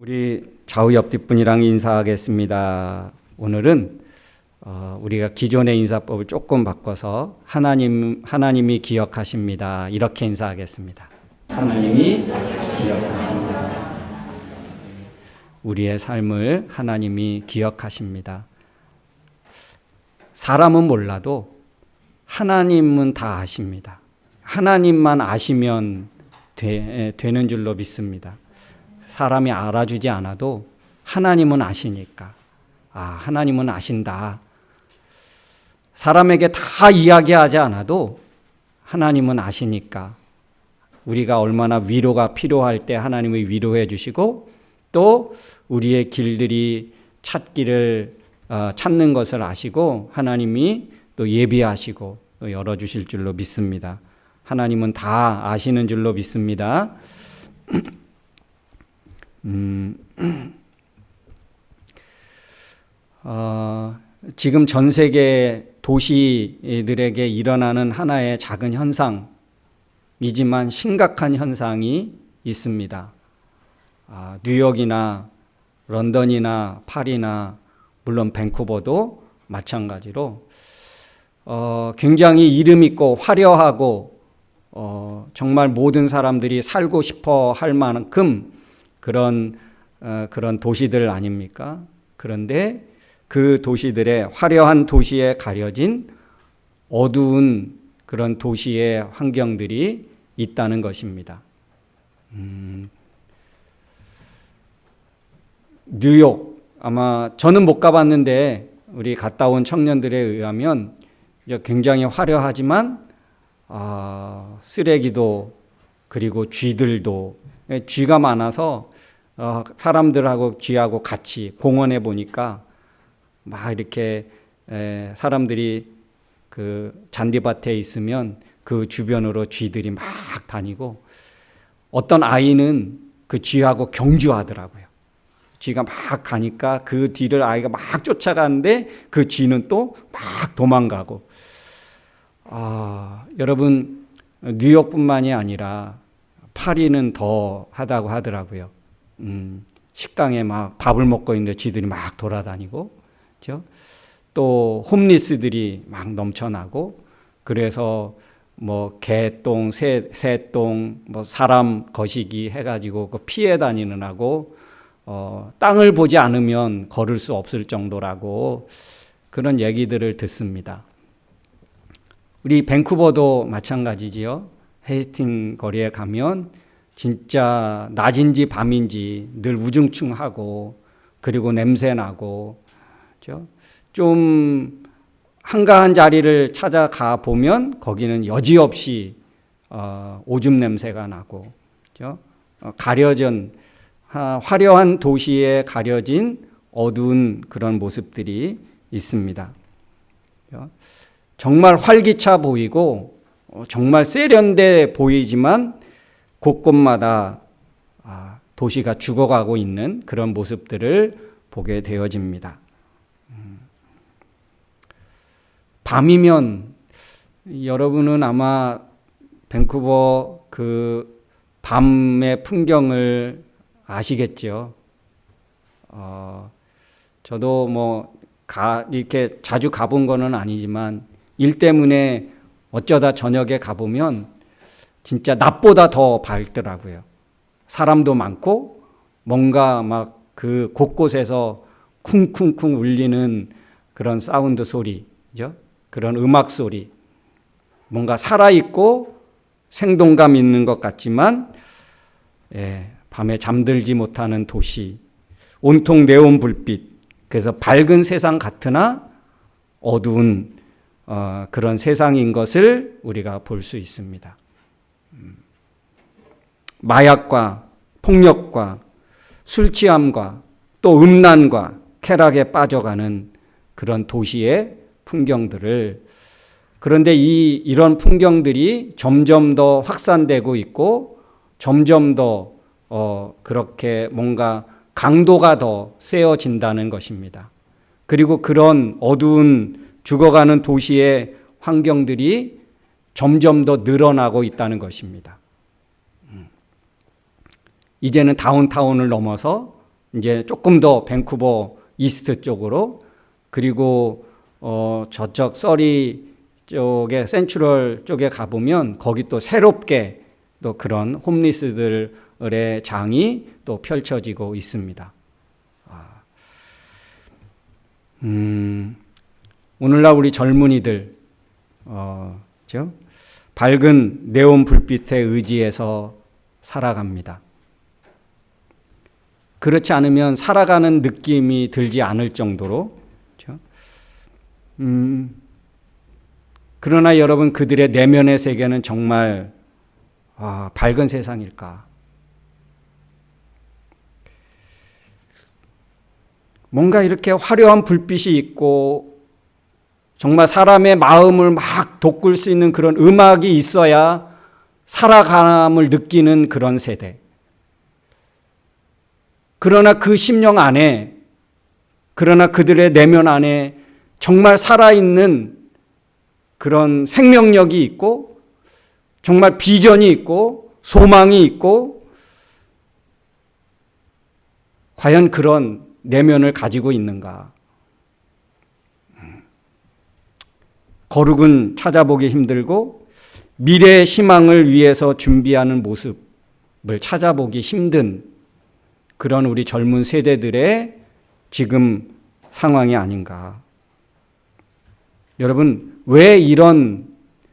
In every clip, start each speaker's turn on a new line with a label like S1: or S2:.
S1: 우리 좌우 옆뒷 분이랑 인사하겠습니다. 오늘은 우리가 기존의 인사법을 조금 바꿔서 하나님이 기억하십니다. 이렇게 인사하겠습니다. 하나님이 기억하십니다. 우리의 삶을 하나님이 기억하십니다. 사람은 몰라도 하나님은 다 아십니다. 하나님만 아시면 되는 줄로 믿습니다. 사람이 알아주지 않아도 하나님은 아시니까, 하나님은 아신다. 사람에게 다 이야기하지 않아도 하나님은 아시니까 우리가 얼마나 위로가 필요할 때 하나님을 위로해 주시고, 또 우리의 길들이 찾는 것을 아시고 하나님이 또 예비하시고 또 열어주실 줄로 믿습니다. 하나님은 다 아시는 줄로 믿습니다. 지금 전 세계 도시들에게 일어나는 하나의 작은 현상이지만 심각한 현상이 있습니다. 뉴욕이나 런던이나 파리나 물론 밴쿠버도 마찬가지로 굉장히 이름 있고 화려하고 정말 모든 사람들이 살고 싶어 할 만큼 그런 도시들 아닙니까? 그런데 그 도시들의 화려한 도시에 가려진 어두운 그런 도시의 환경들이 있다는 것입니다. 뉴욕, 아마 저는 못 가봤는데 우리 갔다 온 청년들에 의하면 굉장히 화려하지만 쓰레기도 그리고 쥐들도 쥐가 많아서 사람들하고 쥐하고 같이 공원에 보니까 막 이렇게 사람들이 그 잔디밭에 있으면 그 주변으로 쥐들이 막 다니고 어떤 아이는 그 쥐하고 경주하더라고요. 쥐가 막 가니까 그 뒤를 아이가 막 쫓아가는데 그 쥐는 또 막 도망가고. 여러분, 뉴욕뿐만이 아니라 파리는 더 하다고 하더라고요. 식당에 막 밥을 먹고 있는데 쥐들이 막 돌아다니고, 그렇죠? 또 홈리스들이 막 넘쳐나고, 그래서 뭐 개똥, 새똥, 뭐 사람 거시기 해가지고 그 피해 다니느라고 땅을 보지 않으면 걸을 수 없을 정도라고 그런 얘기들을 듣습니다. 우리 밴쿠버도 마찬가지지요. 헤이스팅 거리에 가면 진짜 낮인지 밤인지 늘 우중충하고 그리고 냄새 나고, 그렇죠? 좀 한가한 자리를 찾아가 보면 거기는 여지없이 오줌 냄새가 나고, 그렇죠? 가려진 화려한 도시에 가려진 어두운 그런 모습들이 있습니다. 그렇죠? 정말 활기차 보이고 정말 세련돼 보이지만 곳곳마다 도시가 죽어가고 있는 그런 모습들을 보게 되어집니다. 밤이면 여러분은 아마 밴쿠버 그 밤의 풍경을 아시겠죠. 저도 뭐 이렇게 자주 가본 거는 아니지만 일 때문에 어쩌다 저녁에 가보면 진짜 낮보다 더 밝더라고요. 사람도 많고 뭔가 막 그 곳곳에서 쿵쿵쿵 울리는 그런 사운드 소리죠. 그런 음악 소리. 뭔가 살아있고 생동감 있는 것 같지만 밤에 잠들지 못하는 도시. 온통 네온 불빛. 그래서 밝은 세상 같으나 어두운 그런 세상인 것을 우리가 볼 수 있습니다. 마약과 폭력과 술 취함과 또 음란과 쾌락에 빠져가는 그런 도시의 풍경들을, 그런데 이런 풍경들이 점점 더 확산되고 있고 점점 더 그렇게 뭔가 강도가 더 세어진다는 것입니다. 그리고 그런 어두운 죽어가는 도시의 환경들이 점점 더 늘어나고 있다는 것입니다. 이제는 다운타운을 넘어서 이제 조금 더 밴쿠버 이스트 쪽으로, 그리고 저쪽 서리 쪽에 센트럴 쪽에 가보면 거기 또 새롭게 또 그런 홈리스들의 장이 또 펼쳐지고 있습니다. 오늘날 우리 젊은이들 밝은 네온 불빛에 의지해서 살아갑니다. 그렇지 않으면 살아가는 느낌이 들지 않을 정도로. 그러나 여러분, 그들의 내면의 세계는 정말 밝은 세상일까? 뭔가 이렇게 화려한 불빛이 있고 정말 사람의 마음을 막 돋굴 수 있는 그런 음악이 있어야 살아감을 느끼는 그런 세대. 그러나 그 심령 안에, 그러나 그들의 내면 안에 정말 살아있는 그런 생명력이 있고 정말 비전이 있고 소망이 있고, 과연 그런 내면을 가지고 있는가? 거룩은 찾아보기 힘들고 미래의 희망을 위해서 준비하는 모습을 찾아보기 힘든 그런 우리 젊은 세대들의 지금 상황이 아닌가. 여러분, 왜 이런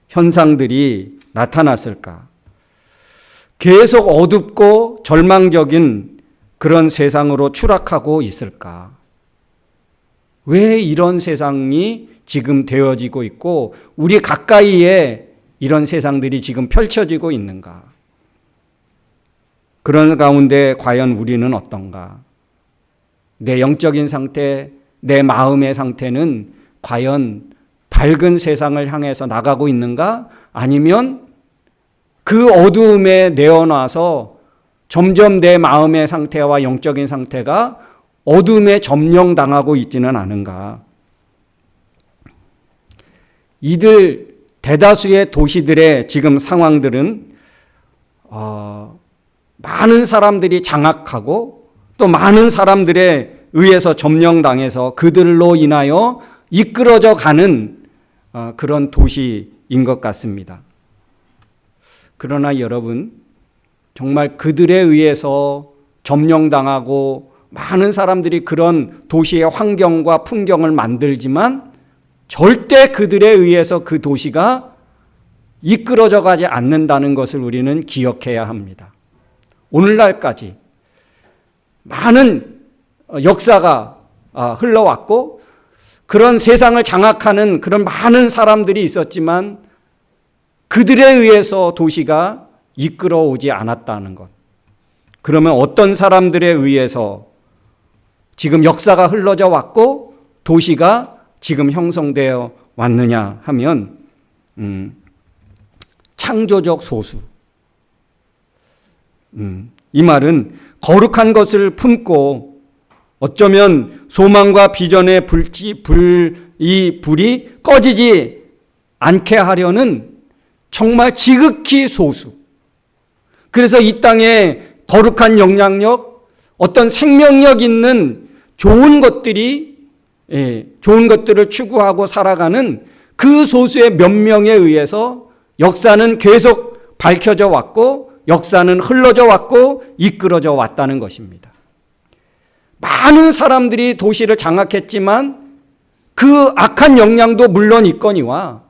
S1: 현상들이 나타났을까? 계속 어둡고 절망적인 그런 세상으로 추락하고 있을까? 왜 이런 세상이 지금 되어지고 있고 우리 가까이에 이런 세상들이 지금 펼쳐지고 있는가? 그런 가운데 과연 우리는 어떤가? 내 영적인 상태, 내 마음의 상태는 과연 밝은 세상을 향해서 나가고 있는가? 아니면 그 어두움에 내어놔서 점점 내 마음의 상태와 영적인 상태가 어둠에 점령당하고 있지는 않은가? 이들 대다수의 도시들의 지금 상황들은 많은 사람들이 장악하고 또 많은 사람들에 의해서 점령당해서 그들로 인하여 이끌어져 가는 그런 도시인 것 같습니다. 그러나 여러분, 정말 그들에 의해서 점령당하고 많은 사람들이 그런 도시의 환경과 풍경을 만들지만 절대 그들에 의해서 그 도시가 이끌어져 가지 않는다는 것을 우리는 기억해야 합니다. 오늘날까지 많은 역사가 흘러왔고 그런 세상을 장악하는 그런 많은 사람들이 있었지만 그들에 의해서 도시가 이끌어오지 않았다는 것. 그러면 어떤 사람들에 의해서 지금 역사가 흘러져 왔고 도시가 지금 형성되어 왔느냐 하면 창조적 소수. 이 말은 거룩한 것을 품고 어쩌면 소망과 비전의 이 불이 꺼지지 않게 하려는 정말 지극히 소수. 그래서 이 땅에 거룩한 영향력, 어떤 생명력 있는 좋은 것들을 추구하고 살아가는 그 소수의 몇 명에 의해서 역사는 계속 밝혀져 왔고 역사는 흘러져 왔고 이끌어져 왔다는 것입니다. 많은 사람들이 도시를 장악했지만 그 악한 영향도 물론 있거니와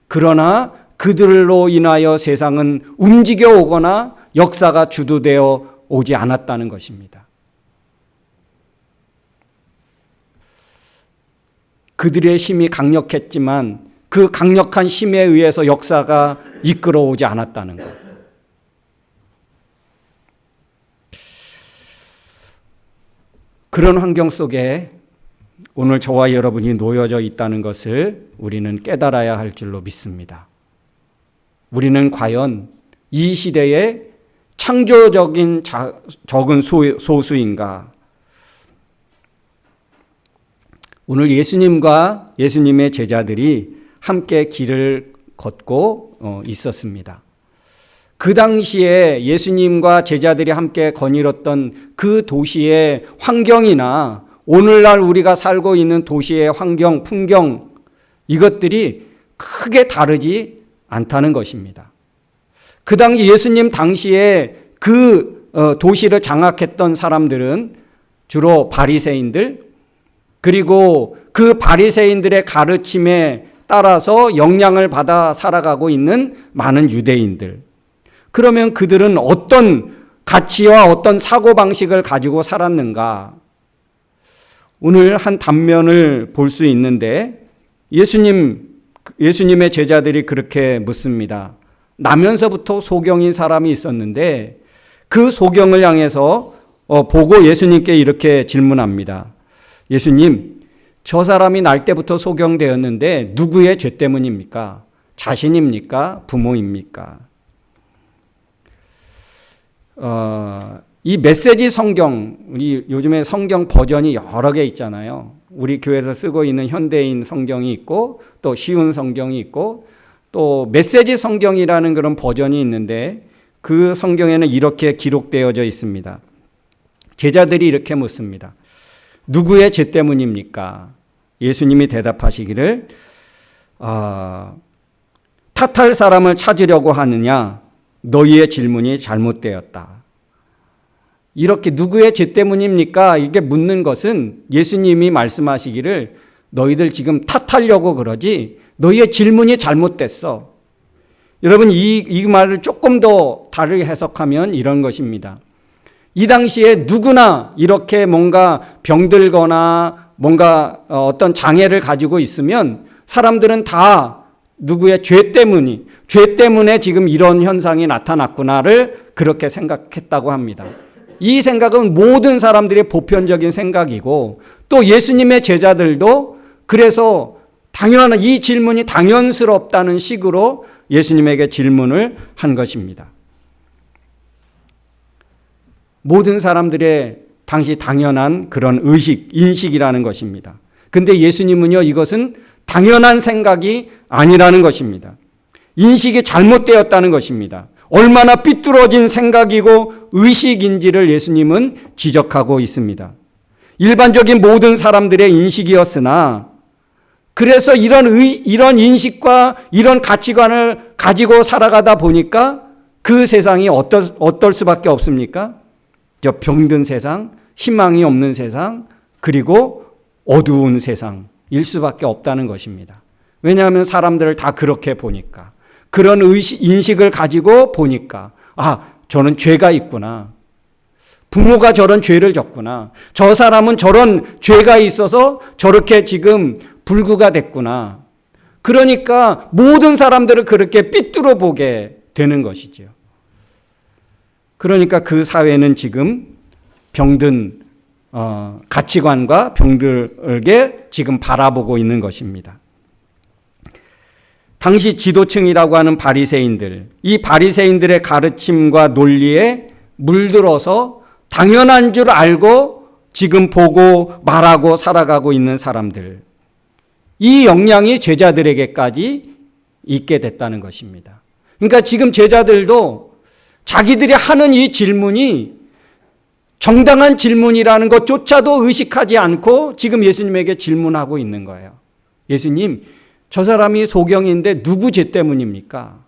S1: 그러나 그들로 인하여 세상은 움직여 오거나 역사가 주도되어 오지 않았다는 것입니다. 그들의 힘이 강력했지만 그 강력한 힘에 의해서 역사가 이끌어 오지 않았다는 것. 그런 환경 속에 오늘 저와 여러분이 놓여져 있다는 것을 우리는 깨달아야 할 줄로 믿습니다. 우리는 과연 이 시대에 창조적인 적은 소수인가? 오늘 예수님과 예수님의 제자들이 함께 길을 걷고 있었습니다. 그 당시에 예수님과 제자들이 함께 거닐었던 그 도시의 환경이나 오늘날 우리가 살고 있는 도시의 환경, 풍경, 이것들이 크게 다르지 않다는 것입니다. 그 당시 예수님 당시에 그 도시를 장악했던 사람들은 주로 바리새인들, 그리고 그 바리새인들의 가르침에 따라서 영향을 받아 살아가고 있는 많은 유대인들. 그러면 그들은 어떤 가치와 어떤 사고방식을 가지고 살았는가? 오늘 한 단면을 볼 수 있는데 예수님의 제자들이 그렇게 묻습니다. 나면서부터 소경인 사람이 있었는데 그 소경을 향해서 보고 예수님께 이렇게 질문합니다. 예수님, 저 사람이 날 때부터 소경되었는데 누구의 죄 때문입니까? 자신입니까? 부모입니까? 이 메시지 성경, 우리 요즘에 성경 버전이 여러 개 있잖아요. 우리 교회에서 쓰고 있는 현대인 성경이 있고 또 쉬운 성경이 있고 또 메시지 성경이라는 그런 버전이 있는데 그 성경에는 이렇게 기록되어져 있습니다. 제자들이 이렇게 묻습니다. 누구의 죄 때문입니까? 예수님이 대답하시기를 탓할 사람을 찾으려고 하느냐? 너희의 질문이 잘못되었다. 이렇게 누구의 죄 때문입니까? 이게 묻는 것은 예수님이 말씀하시기를 너희들 지금 탓하려고 그러지 너희의 질문이 잘못됐어. 여러분 이 말을 조금 더 다르게 해석하면 이런 것입니다. 이 당시에 누구나 이렇게 뭔가 병들거나 뭔가 어떤 장애를 가지고 있으면 사람들은 다 누구의 죄 때문에 지금 이런 현상이 나타났구나를 그렇게 생각했다고 합니다. 이 생각은 모든 사람들의 보편적인 생각이고 또 예수님의 제자들도 그래서 당연한 이 질문이 당연스럽다는 식으로 예수님에게 질문을 한 것입니다. 모든 사람들의 당시 당연한 그런 인식이라는 것입니다. 근데 예수님은요, 이것은 당연한 생각이 아니라는 것입니다. 인식이 잘못되었다는 것입니다. 얼마나 삐뚤어진 생각이고 의식인지를 예수님은 지적하고 있습니다. 일반적인 모든 사람들의 인식이었으나 그래서 이런 인식과 이런 가치관을 가지고 살아가다 보니까 그 세상이 어떨 수밖에 없습니까? 저 병든 세상, 희망이 없는 세상, 그리고 어두운 세상일 수밖에 없다는 것입니다. 왜냐하면 사람들을 다 그렇게 보니까, 그런 인식을 가지고 보니까, 저는 죄가 있구나. 부모가 저런 죄를 졌구나. 저 사람은 저런 죄가 있어서 저렇게 지금 불구가 됐구나. 그러니까 모든 사람들을 그렇게 삐뚤어 보게 되는 것이죠. 그러니까 그 사회는 지금 병든 가치관과 병들게 지금 바라보고 있는 것입니다. 당시 지도층이라고 하는 바리새인들, 이 바리새인들의 가르침과 논리에 물들어서 당연한 줄 알고 지금 보고 말하고 살아가고 있는 사람들, 이 영향이 제자들에게까지 있게 됐다는 것입니다. 그러니까 지금 제자들도 자기들이 하는 이 질문이 정당한 질문이라는 것조차도 의식하지 않고 지금 예수님에게 질문하고 있는 거예요. 예수님, 저 사람이 소경인데 누구 죄 때문입니까?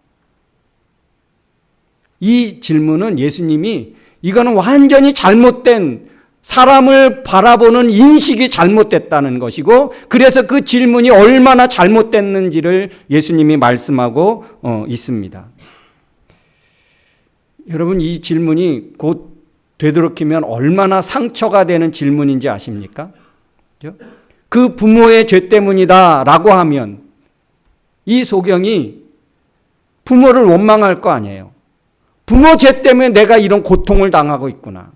S1: 이 질문은 예수님이 이거는 완전히 잘못된, 사람을 바라보는 인식이 잘못됐다는 것이고, 그래서 그 질문이 얼마나 잘못됐는지를 예수님이 말씀하고 있습니다. 여러분, 이 질문이 곧 되도록이면 얼마나 상처가 되는 질문인지 아십니까? 그 부모의 죄 때문이다 라고 하면 이 소경이 부모를 원망할 거 아니에요. 부모 죄 때문에 내가 이런 고통을 당하고 있구나.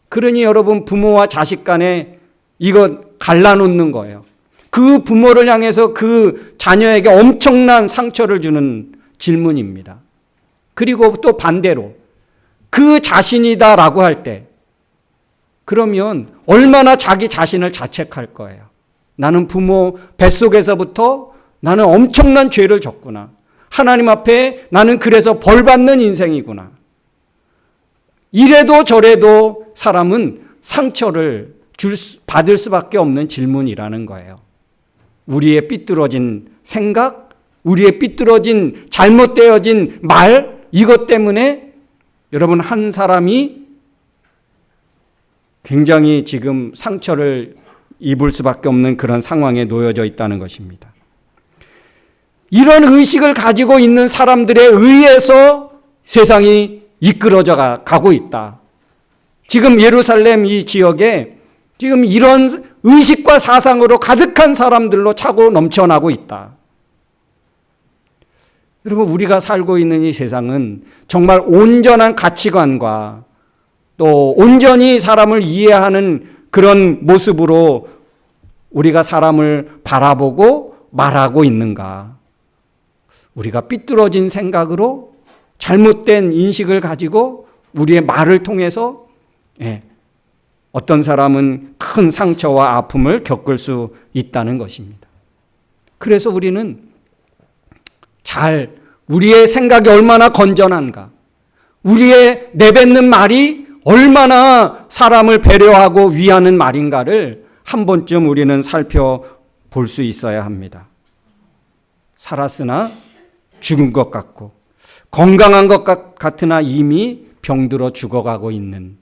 S1: 그러니 여러분, 부모와 자식 간에 이거 갈라놓는 거예요. 그 부모를 향해서 그 자녀에게 엄청난 상처를 주는 질문입니다. 그리고 또 반대로 그 자신이다라고 할 때, 그러면 얼마나 자기 자신을 자책할 거예요. 나는 부모 뱃속에서부터 나는 엄청난 죄를 졌구나. 하나님 앞에 나는 그래서 벌 받는 인생이구나. 이래도 저래도 사람은 상처를 받을 수밖에 없는 질문이라는 거예요. 우리의 삐뚤어진 생각, 우리의 삐뚤어진 잘못되어진 말, 이것 때문에 여러분 한 사람이 굉장히 지금 상처를 입을 수밖에 없는 그런 상황에 놓여져 있다는 것입니다. 이런 의식을 가지고 있는 사람들에 의해서 세상이 이끌어져 가고 있다. 지금 예루살렘 이 지역에 지금 이런 의식과 사상으로 가득한 사람들로 차고 넘쳐나고 있다. 여러분, 우리가 살고 있는 이 세상은 정말 온전한 가치관과 또 온전히 사람을 이해하는 그런 모습으로 우리가 사람을 바라보고 말하고 있는가? 우리가 삐뚤어진 생각으로 잘못된 인식을 가지고 우리의 말을 통해서 어떤 사람은 큰 상처와 아픔을 겪을 수 있다는 것입니다. 그래서 우리는 우리의 생각이 얼마나 건전한가, 우리의 내뱉는 말이 얼마나 사람을 배려하고 위하는 말인가를 한 번쯤 우리는 살펴볼 수 있어야 합니다. 살았으나 죽은 것 같고 건강한 것 같으나 이미 병들어 죽어가고 있는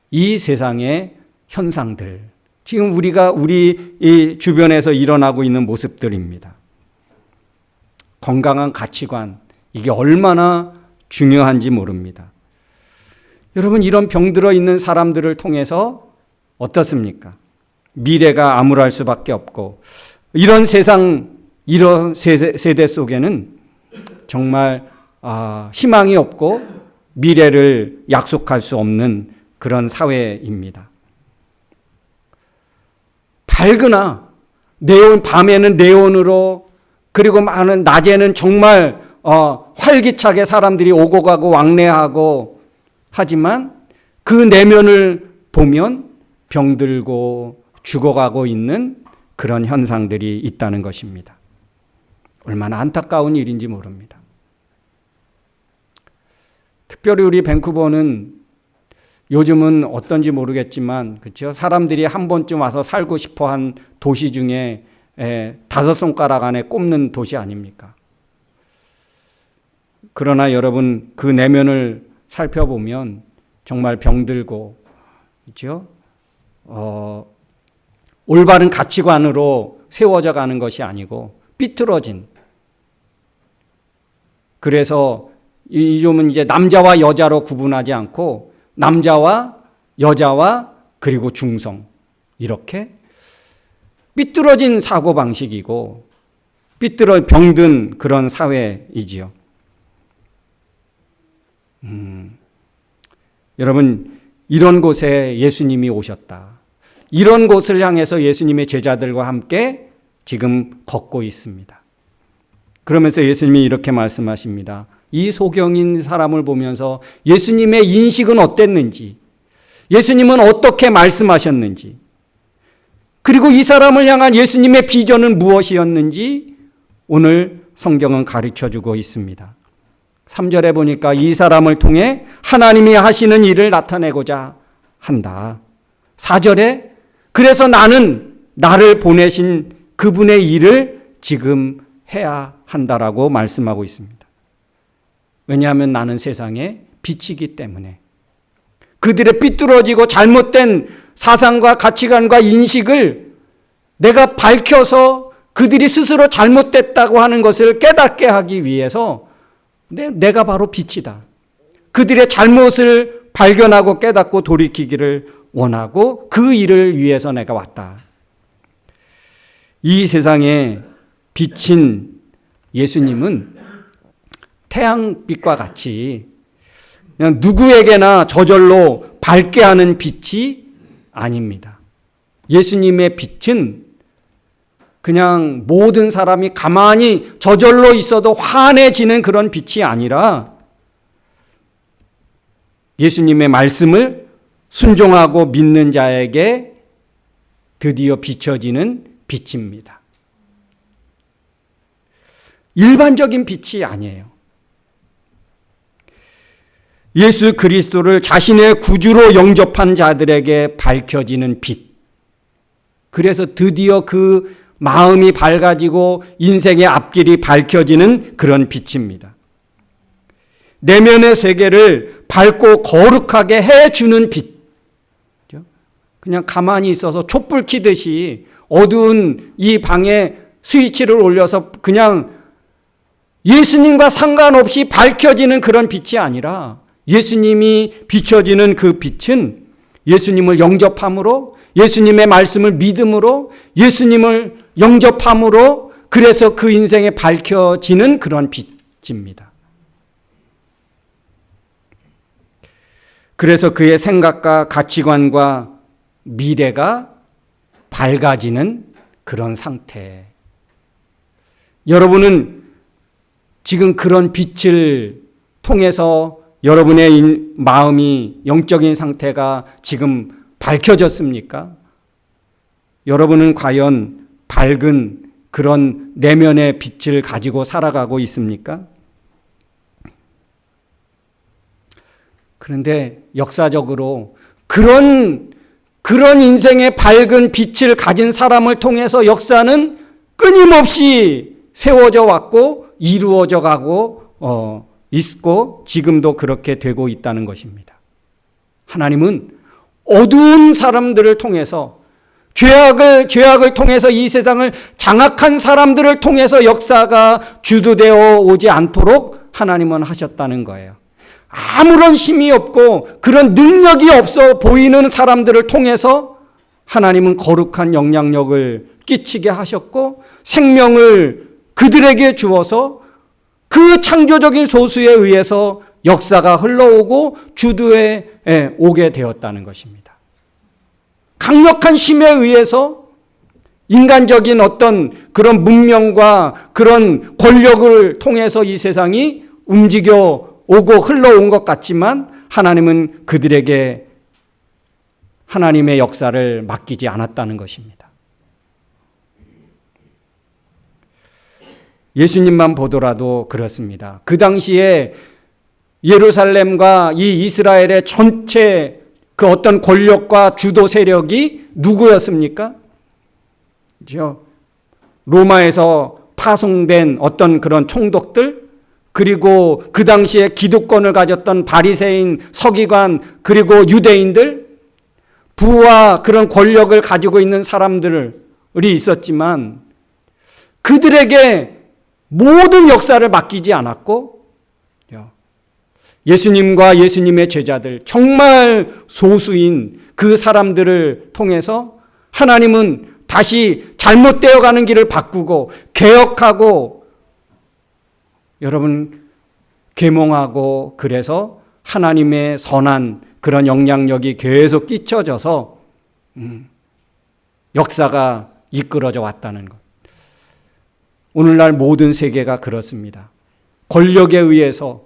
S1: 이 세상의 현상들, 지금 우리 이 주변에서 일어나고 있는 모습들입니다. 건강한 가치관, 이게 얼마나 중요한지 모릅니다. 여러분, 이런 병들어 있는 사람들을 통해서 어떻습니까? 미래가 암울할 수밖에 없고, 이런 세상, 이런 세대 속에는 정말 희망이 없고 미래를 약속할 수 없는 그런 사회입니다. 밝으나 밤에는 네온으로, 그리고 낮에는 정말 활기차게 사람들이 오고 가고 왕래하고 하지만 그 내면을 보면 병들고 죽어가고 있는 그런 현상들이 있다는 것입니다. 얼마나 안타까운 일인지 모릅니다. 특별히 우리 밴쿠버는 요즘은 어떤지 모르겠지만, 그렇죠? 사람들이 한 번쯤 와서 살고 싶어 한 도시 중에 5손가락 안에 꼽는 도시 아닙니까? 그러나 여러분, 그 내면을 살펴보면 정말 병들고, 그렇죠? 올바른 가치관으로 세워져 가는 것이 아니고 삐뚤어진, 그래서 요즘은 이제 남자와 여자로 구분하지 않고 남자와 여자와 그리고 중성, 이렇게 삐뚤어진 사고방식이고 병든 그런 사회이지요. 여러분, 이런 곳에 예수님이 오셨다. 이런 곳을 향해서 예수님의 제자들과 함께 지금 걷고 있습니다. 그러면서 예수님이 이렇게 말씀하십니다. 이 소경인 사람을 보면서 예수님의 인식은 어땠는지, 예수님은 어떻게 말씀하셨는지, 그리고 이 사람을 향한 예수님의 비전은 무엇이었는지 오늘 성경은 가르쳐주고 있습니다. 3절에 보니까 이 사람을 통해 하나님이 하시는 일을 나타내고자 한다. 4절에 그래서 나는 나를 보내신 그분의 일을 지금 해야 한다라고 말씀하고 있습니다. 왜냐하면 나는 세상의 빛이기 때문에 그들의 삐뚤어지고 잘못된 사상과 가치관과 인식을 내가 밝혀서 그들이 스스로 잘못됐다고 하는 것을 깨닫게 하기 위해서 내가 바로 빛이다. 그들의 잘못을 발견하고 깨닫고 돌이키기를 원하고 그 일을 위해서 내가 왔다. 이 세상에 빛인 예수님은 태양빛과 같이 그냥 누구에게나 저절로 밝게 하는 빛이 아닙니다. 예수님의 빛은 그냥 모든 사람이 가만히 저절로 있어도 환해지는 그런 빛이 아니라 예수님의 말씀을 순종하고 믿는 자에게 드디어 비춰지는 빛입니다. 일반적인 빛이 아니에요. 예수 그리스도를 자신의 구주로 영접한 자들에게 밝혀지는 빛. 그래서 드디어 그 마음이 밝아지고 인생의 앞길이 밝혀지는 그런 빛입니다. 내면의 세계를 밝고 거룩하게 해주는 빛. 그냥 가만히 있어서 촛불 켜듯이 어두운 이 방에 스위치를 올려서 그냥 예수님과 상관없이 밝혀지는 그런 빛이 아니라 예수님이 비춰지는 그 빛은 예수님을 영접함으로, 예수님의 말씀을 믿음으로, 예수님을 영접함으로, 그래서 그 인생에 밝혀지는 그런 빛입니다. 그래서 그의 생각과 가치관과 미래가 밝아지는 그런 상태. 여러분은 지금 그런 빛을 통해서 여러분의 마음이, 영적인 상태가 지금 밝혀졌습니까? 여러분은 과연 밝은 그런 내면의 빛을 가지고 살아가고 있습니까? 그런데 역사적으로 그런 인생의 밝은 빛을 가진 사람을 통해서 역사는 끊임없이 세워져 왔고 이루어져 가고 있고 지금도 그렇게 되고 있다는 것입니다. 하나님은 어두운 사람들을 통해서 죄악을 통해서 이 세상을 장악한 사람들을 통해서 역사가 주도되어 오지 않도록 하나님은 하셨다는 거예요. 아무런 힘이 없고 그런 능력이 없어 보이는 사람들을 통해서 하나님은 거룩한 영향력을 끼치게 하셨고 생명을 그들에게 주어서 그 창조적인 소수에 의해서 역사가 흘러오고 주도해 오게 되었다는 것입니다. 강력한 힘에 의해서 인간적인 어떤 그런 문명과 그런 권력을 통해서 이 세상이 움직여 오고 흘러온 것 같지만 하나님은 그들에게 하나님의 역사를 맡기지 않았다는 것입니다. 예수님만 보더라도 그렇습니다. 그 당시에 예루살렘과 이 이스라엘의 전체 그 어떤 권력과 주도 세력이 누구였습니까? 그렇죠? 로마에서 파송된 어떤 그런 총독들, 그리고 그 당시에 기득권을 가졌던 바리새인, 서기관, 그리고 유대인들, 부와 그런 권력을 가지고 있는 사람들이 있었지만 그들에게 모든 역사를 맡기지 않았고 예수님과 예수님의 제자들, 정말 소수인 그 사람들을 통해서 하나님은 다시 잘못되어 가는 길을 바꾸고 개혁하고 여러분 계몽하고 그래서 하나님의 선한 그런 영향력이 계속 끼쳐져서 역사가 이끌어져 왔다는 것. 오늘날 모든 세계가 그렇습니다. 권력에 의해서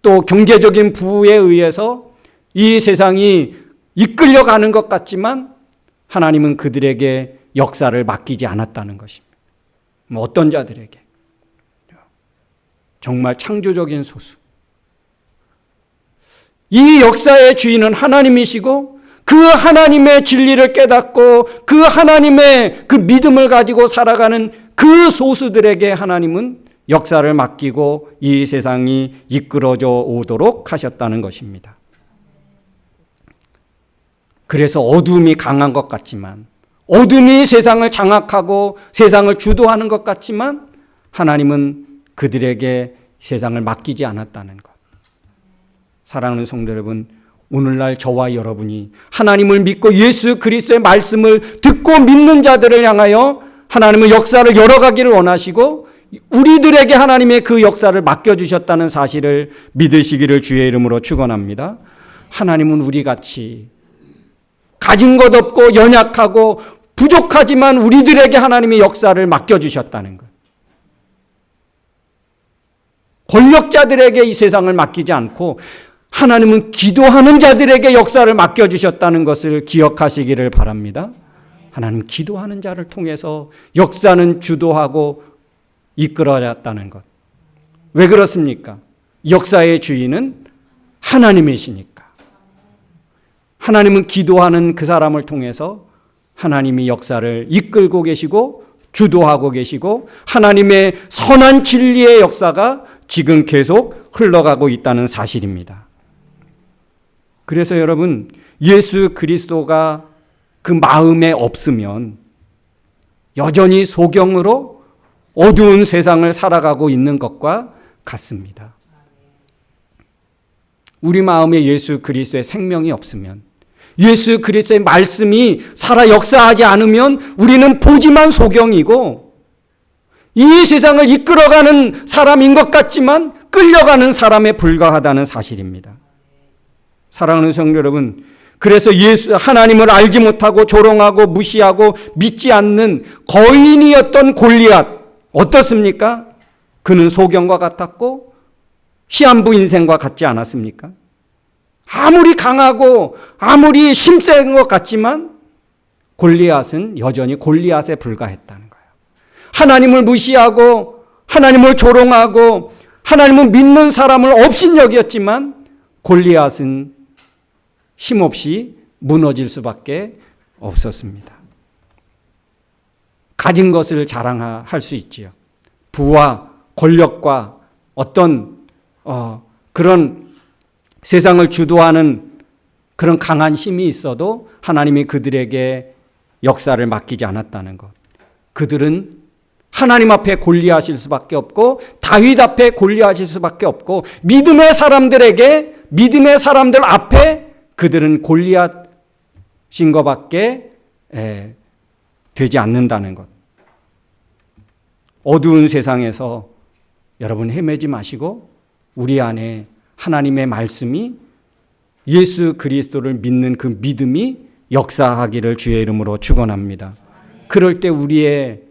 S1: 또 경제적인 부에 의해서 이 세상이 이끌려가는 것 같지만 하나님은 그들에게 역사를 맡기지 않았다는 것입니다. 어떤 자들에게? 정말 창조적인 소수. 이 역사의 주인은 하나님이시고 그 하나님의 진리를 깨닫고 그 하나님의 그 믿음을 가지고 살아가는 그 소수들에게 하나님은 역사를 맡기고 이 세상이 이끌어져 오도록 하셨다는 것입니다. 그래서 어둠이 강한 것 같지만, 어둠이 세상을 장악하고 세상을 주도하는 것 같지만 하나님은 그들에게 세상을 맡기지 않았다는 것. 사랑하는 성도 여러분, 오늘날 저와 여러분이 하나님을 믿고 예수 그리스도의 말씀을 듣고 믿는 자들을 향하여 하나님은 역사를 열어가기를 원하시고 우리들에게 하나님의 그 역사를 맡겨주셨다는 사실을 믿으시기를 주의 이름으로 축원합니다. 하나님은 우리같이 가진 것 없고 연약하고 부족하지만 우리들에게 하나님의 역사를 맡겨주셨다는 것. 권력자들에게 이 세상을 맡기지 않고 하나님은 기도하는 자들에게 역사를 맡겨주셨다는 것을 기억하시기를 바랍니다. 하나님 기도하는 자를 통해서 역사는 주도하고 이끌어졌다는 것. 왜 그렇습니까? 역사의 주인은 하나님이시니까. 하나님은 기도하는 그 사람을 통해서 하나님이 역사를 이끌고 계시고 주도하고 계시고 하나님의 선한 진리의 역사가 지금 계속 흘러가고 있다는 사실입니다. 그래서 여러분, 예수 그리스도가 그 마음에 없으면 여전히 소경으로 어두운 세상을 살아가고 있는 것과 같습니다. 우리 마음에 예수 그리스도의 생명이 없으면, 예수 그리스도의 말씀이 살아 역사하지 않으면 우리는 보지만 소경이고 이 세상을 이끌어가는 사람인 것 같지만 끌려가는 사람에 불과하다는 사실입니다. 사랑하는 성도 여러분, 그래서 하나님을 알지 못하고 조롱하고 무시하고 믿지 않는 거인이었던 골리앗 어떻습니까? 그는 소경과 같았고 시한부 인생과 같지 않았습니까? 아무리 강하고 아무리 힘센 것 같지만 골리앗은 여전히 골리앗에 불과했다는 거예요. 하나님을 무시하고 하나님을 조롱하고 하나님을 믿는 사람을 업신여겼지만 골리앗은 힘없이 무너질 수밖에 없었습니다. 가진 것을 자랑할 수 있지요. 부와 권력과 어떤 그런 세상을 주도하는 그런 강한 힘이 있어도 하나님이 그들에게 역사를 맡기지 않았다는 것. 그들은 하나님 앞에 골리앗일 수밖에 없고 다윗 앞에 골리앗일 수밖에 없고 믿음의 사람들 앞에 그들은 골리앗인 것밖에 되지 않는다는 것. 어두운 세상에서 여러분 헤매지 마시고 우리 안에 하나님의 말씀이 예수 그리스도를 믿는 그 믿음이 역사하기를 주의 이름으로 축원합니다. 그럴 때 우리의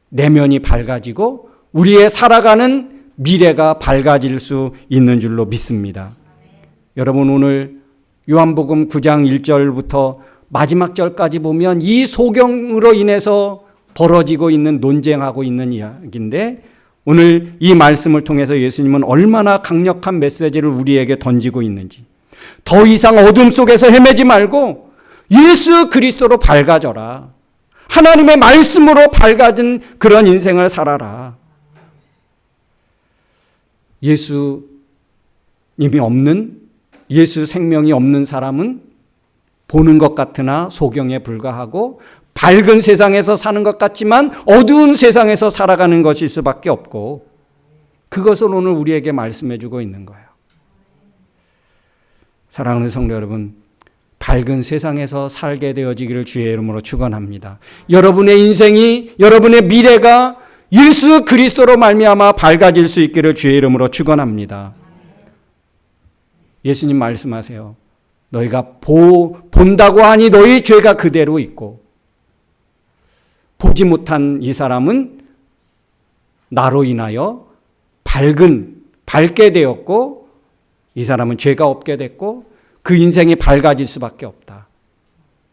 S1: 내면이 밝아지고 우리의 살아가는 미래가 밝아질 수 있는 줄로 믿습니다. 여러분, 오늘 요한복음 9장 1절부터 마지막 절까지 보면 이 소경으로 인해서 벌어지고 있는 논쟁하고 있는 이야기인데 오늘 이 말씀을 통해서 예수님은 얼마나 강력한 메시지를 우리에게 던지고 있는지, 더 이상 어둠 속에서 헤매지 말고 예수 그리스도로 밝아져라. 하나님의 말씀으로 밝아진 그런 인생을 살아라. 예수님이 없는, 예수 생명이 없는 사람은 보는 것 같으나 소경에 불과하고 밝은 세상에서 사는 것 같지만 어두운 세상에서 살아가는 것일 수밖에 없고, 그것을 오늘 우리에게 말씀해 주고 있는 거예요. 사랑하는 성도 여러분, 밝은 세상에서 살게 되어지기를 주의 이름으로 축원합니다. 여러분의 인생이, 여러분의 미래가 예수 그리스도로 말미암아 밝아질 수 있기를 주의 이름으로 축원합니다. 예수님 말씀하세요. 너희가 본다고 하니 너희 죄가 그대로 있고, 보지 못한 이 사람은 나로 인하여 밝게 되었고, 이 사람은 죄가 없게 됐고 그 인생이 밝아질 수밖에 없다.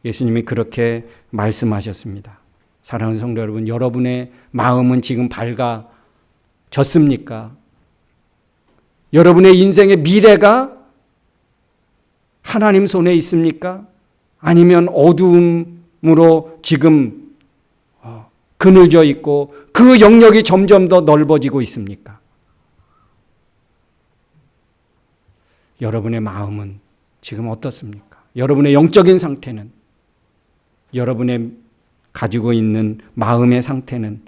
S1: 예수님이 그렇게 말씀하셨습니다. 사랑하는 성도 여러분, 여러분의 마음은 지금 밝아졌습니까? 여러분의 인생의 미래가 하나님 손에 있습니까? 아니면 어두움으로 지금 그늘져 있고 그 영역이 점점 더 넓어지고 있습니까? 여러분의 마음은 지금 어떻습니까? 여러분의 영적인 상태는, 여러분의 가지고 있는 마음의 상태는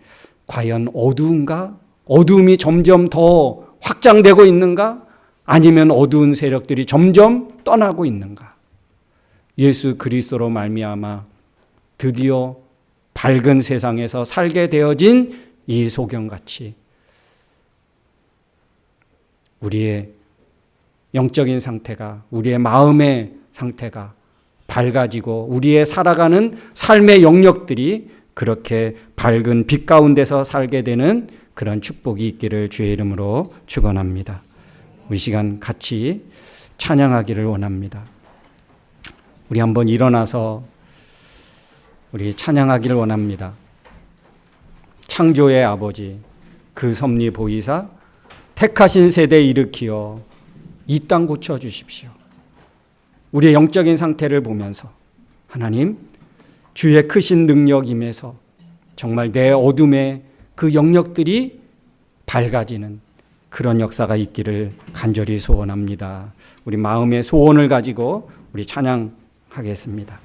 S1: 과연 어두운가? 어두움이 점점 더 확장되고 있는가? 아니면 어두운 세력들이 점점 떠나고 있는가? 예수 그리스도로 말미암아 드디어 밝은 세상에서 살게 되어진 이 소경같이 우리의 영적인 상태가, 우리의 마음의 상태가 밝아지고 우리의 살아가는 삶의 영역들이 그렇게 밝은 빛 가운데서 살게 되는 그런 축복이 있기를 주의 이름으로 축원합니다. 우리 시간 같이 찬양하기를 원합니다. 우리 한번 일어나서 우리 찬양하기를 원합니다. 창조의 아버지, 그 섭리 보이사 택하신 세대 일으키어 이 땅 고쳐주십시오. 우리의 영적인 상태를 보면서 하나님, 주의 크신 능력 임해서 정말 내 어둠의 그 영역들이 밝아지는 그런 역사가 있기를 간절히 소원합니다. 우리 마음의 소원을 가지고 우리 찬양하겠습니다.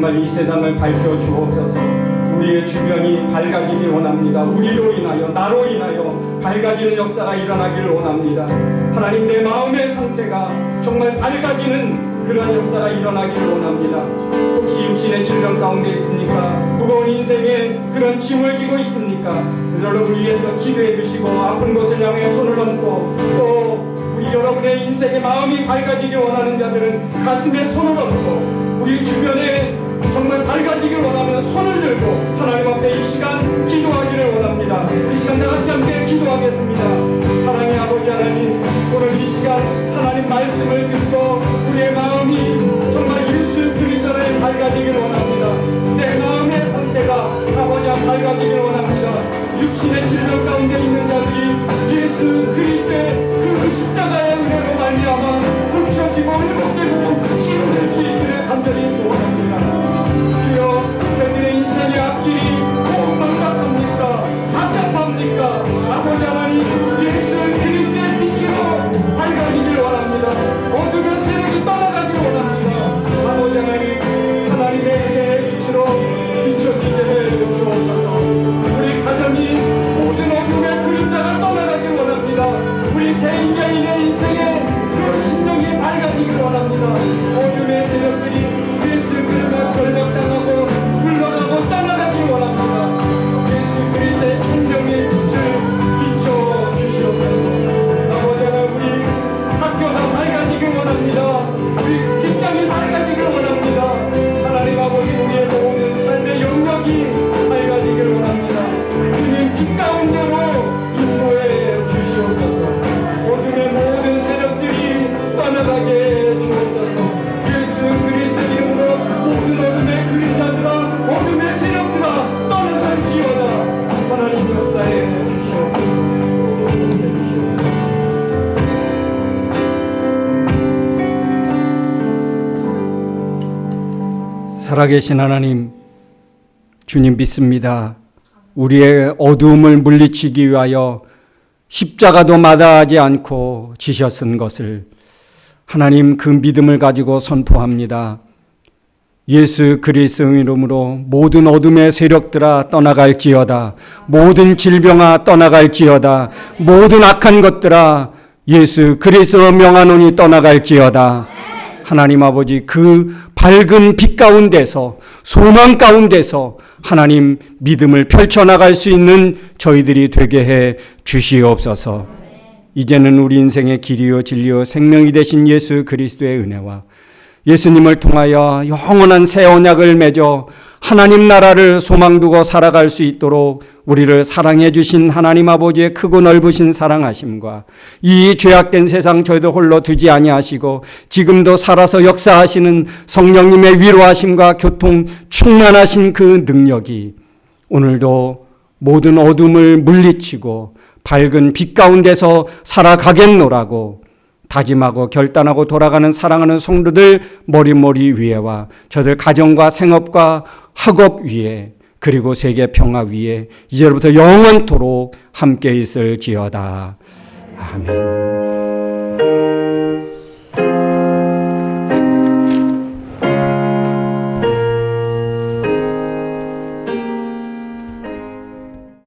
S2: 정말 이 세상을 밝혀 주옵소서. 우리의 주변이 밝아지기 원합니다. 우리로 인하여, 나로 인하여 밝아지는 역사가 일어나기를 원합니다. 하나님, 내 마음의 상태가 정말 밝아지는 그런 역사가 일어나기를 원합니다. 혹시 육신의 육신의 질병 가운데 있습니까? 무거운 인생의 그런 짐을 지고 있습니까? 그들로 우리 위해서 기도해 주시고 아픈 곳을 향해 손을 얹고 또 우리 여러분의 인생의 마음이 밝아지길 원하는 자들은 가슴에 손을 얹고 우리 주변에 정말 밝아지길 원하면 손을 들고 하나님 앞에 이 시간 기도하기를 원합니다. 이 시간 다 같이 함께 기도하겠습니다. 사랑의 아버지 하나님, 오늘 이 시간 하나님 말씀을 듣고 우리의 마음이 정말 예수 그리스도에 밝아지길 원합니다. 내 마음의 상태가 아버지 앞 밝아지길 원합니다. 육신의 질병 가운데 있는 자들이 예수 그리스도의 그 십자가의 은혜로 말미암아 훔쳐지고 회복되고 치유될 수 있기를 간절히 소원합니다. 주여, 저희들의 인생의 앞길이 꼭 막막합니까? 답답합니까? 아버지 하나님, 예수 그리스도의 빛으로 밝아지길 원합니다. 어둠의 세력이 떠나가길 원합니다. 아버지 하나님, 하나님의 은혜의 빛으로 비춰지게 해주옵소서. 우리 가정이 모든 어둠의 그림자가 떠나가길 원합니다. 우리 개인의 인생의 그 신령이 밝아지길 원합니다. 어둠의 세력들이 예수 그리스도가 결박당하고 물러가고 떠나가길 원합니다. 예수 그리스도의 생명의 빛을 비춰주시옵소서. 아버지 하나님, 우리 학교가 밝아지길 원합니다. 우리 직장이 밝아지길 원합니다. 하나님 아버지, 우리의 모든 삶의 영역이 밝아지길 원합니다. 주님 빛 가운데로 인도해 주시옵소서. 어둠의 모든 세력들이 떠나가게 주옵소서. 예수 그리스도 이름으로 모든 어둠의 그림자들아, 어둠의 세력들아 떠나갈지어다. 하나님 역사에 주시옵소서. 주님께 주시옵소서.
S1: 살아계신 하나님, 주님 믿습니다. 우리의 어두움을 물리치기 위하여 십자가도 마다하지 않고 지셨은 것을 하나님, 그 믿음을 가지고 선포합니다. 예수 그리스도 이름으로 모든 어둠의 세력들아 떠나갈지어다. 모든 질병아 떠나갈지어다. 모든 악한 것들아 예수 그리스도 명하노니 떠나갈지어다. 하나님 아버지, 그 밝은 빛 가운데서, 소망 가운데서 하나님 믿음을 펼쳐나갈 수 있는 저희들이 되게 해 주시옵소서. 이제는 우리 인생의 길이요 진리요 생명이 되신 예수 그리스도의 은혜와 예수님을 통하여 영원한 새 언약을 맺어 하나님 나라를 소망 두고 살아갈 수 있도록 우리를 사랑해 주신 하나님 아버지의 크고 넓으신 사랑하심과 이 죄악된 세상 저희들 홀로 두지 아니하시고 지금도 살아서 역사하시는 성령님의 위로하심과 교통 충만하신 그 능력이 오늘도 모든 어둠을 물리치고 밝은 빛 가운데서 살아가겠노라고 다짐하고 결단하고 돌아가는 사랑하는 성도들 머리머리 위에와 저들 가정과 생업과 학업 위에 그리고 세계 평화 위에 이제부터 영원토록 함께 있을지어다. 아멘.